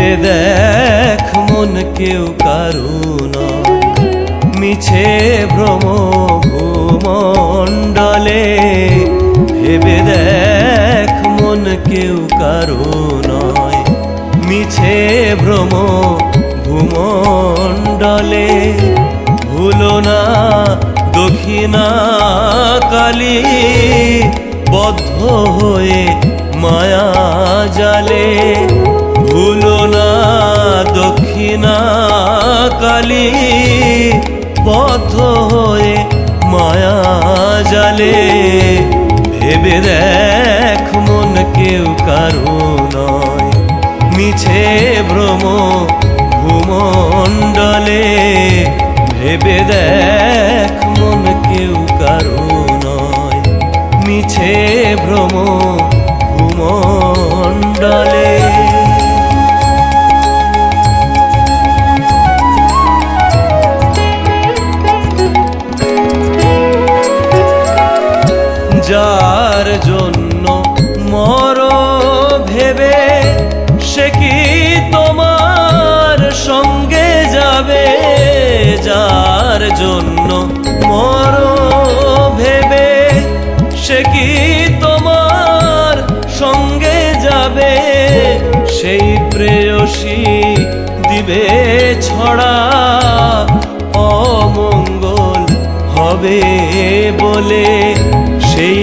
ভেবে দেখ মন কেউ কারু নয়, মিছে ভ্রম ভূমণ্ডলে। ভেবে দেখ মন কেউ কারু নয়, মিছে ভ্রম ভূমণ্ডলে। ভুলো না দক্ষিণা কালী, বদ্ধ হয়ে মায়া জালে। ভুলো না দক্ষিণা কালী, বদ্ধ হয়ে মায়া জালে। ভেবে দেখ মন কেউ কারু নয়, মিছে ভ্রম ভূমণ্ডলে। ভেবে দেখ মন কেউ কারু নয়, মিছে ভ্রম ভূমণ্ডলে। যার জন্য মর ভেবে, সে কি তোমার সঙ্গে যাবে? যার জন্য মর ভেবে, সে কি তোমার সঙ্গে যাবে? সেই প্রেয়সী দিবে ছড়া, অমঙ্গল হবে বলে। সেই